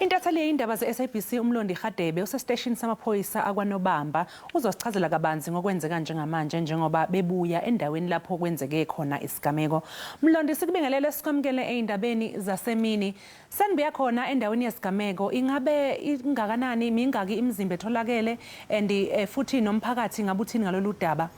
Intatheli yezindaba ze-SABC uMlondi Radebe usesiteshini samaphoyisa akwa Nobamba uzosichazela kabanzi ngokwenzeka njengamanje njengoba bebuya endaweni lapho kwenzeke khona isigameko. Mlondi, sikubingelele sikwamukele ezindabeni zasemini. Senibuya khona endaweni yesigameko, ingabe ingakanani mingaki imizimba etholakele and futhi nomphakathi ngabuthini ngalolu daba?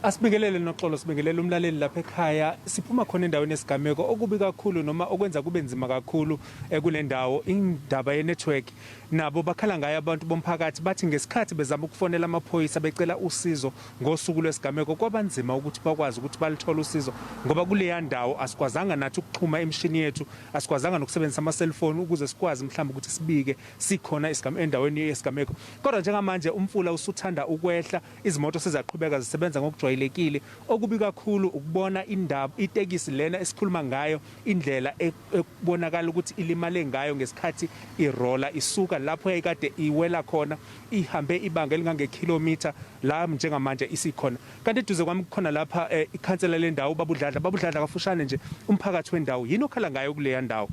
Asibingelele noxolo, sibingelele umlaleli lapha ekhaya. Siphuma khona endaweni yesigameko okubi kakhulu noma okwenza kube nzima kakhulu kule ndawo indaba ye-network. Nabo bakhala ngayo abantu bomphakathi bathi ngesikhathi bezama ukufonela amaphoyisa becela usizo ngosuku lwesigameko kwabanzima ukuthi bakwazi ukuthi balithola usizo ngoba kuleya ndawo asikwazanga nathi ukuxhuma emshini yethu, asikwazanga nokusebenzisa ama-cellphone ukuze sikwazi mhlawumbe ukuthi sibike sikhona endaweni yesigameko. Kodwa njengamanje umfula usuthanda ukwehla, izimoto sezaqhubeka zisebenza ngokujwayelekile. Okubi kakhulu ukubona indaba itekisi lena esikhuluma ngayo indlela ekubonakala ukuthi ilimale ngayo ngesikhathi irola isuka lapho yayikade iwela khona ihambe ibanga elingangekilometer la njengamanje isikhona. Kanti eduze kwami khona lapha ikhansela lendawo ubabudladla kafushane nje umphakathi wendawo yini okhala ngayo kuleya ndawo?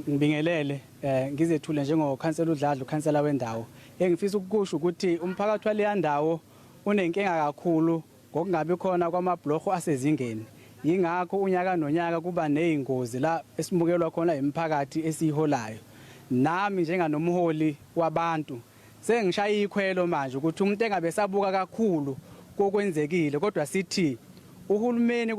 Ngibingelele ngizethule njengokhansela udladla ukhansela wendawo. Engifisa ukusho ukuthi umphakathi waleya ndawo unenkinga kakhulu ngokungabi khona kwamabhlorho asezingeni. Yingakho unyaka nonyaka kuba nezingozi la esimukelwa khona imiphakathi esiholayo. Nami njenganomholi wabantu sengishaya ikhwelo manje ukuthi umuntu engabe sabuka kakhulu kokwenzekile, kodwa sithi uhulumeni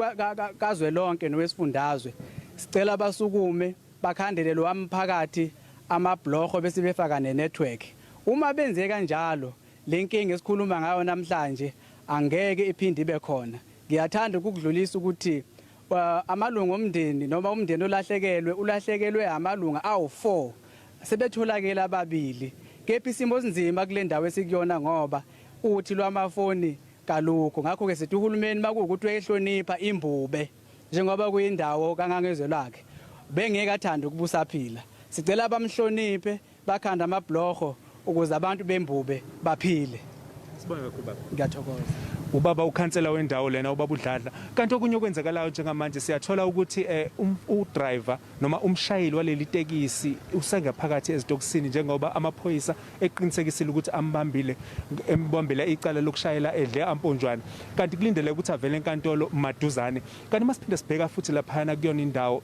kazwelonke nowesifundazwe sicela basukume bakhandele lo umphakathi amabhlorho bese befaka nenetwork. Uma benze kanjalo lenkinga esikhuluma ngayo namhlanje angeke iphinde ibe khona. Ngiyathanda ukudlulisa ukuthi amalungu omndeni noma umndeni ulahlekelwe amalunga awu4 sebetholakela ababili. Kepha isimo esinzima kule ndawo esikuyona ngoba uthi lwamafoni kalukho. Ngakho ke sithi uhulumeni makuwukuthi uyehlonipha imbube njengoba kuyindawo kangangezwe lakhe bengeke athanda ukubusa phila. Sicela bamhloniphe bakhanda amabhlorho ukuze abantu bembube baphile. Sibonge kakhulu baba. Ngiyathokoza. Ubaba ukhansela wendawo lena ubabudladla. Kanti okunye okwenzakalayo njengamanje siyathola ukuthi udriver noma umshayeli waleli tekisi usengaphakathi ezitokisini njengoba amaphoyisa eqinisekisile ukuthi embambile icala lokushayela edle amponjwana. Kanti kulindele ukuthi avele enkantolo maduzane. Kanti masiphinde sibheka futhi lapha kuyona indawo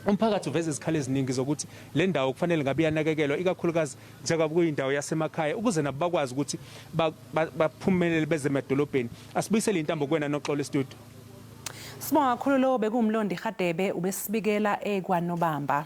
umphakathi uveze izikhalo eziningi zokuthi le ndawo kufanele ngabe yanakekelwa ikakhulukazi njengoba kuyindawo yasemakhaya ukuze nabo bakwazi ukuthi baphumelele beze emadolobheni. Asibuyisele intambo kwena noxolo estudio. Sibonga kakhulu lo bekuMlondi Radebe ubesibikela ekwa Nobamba.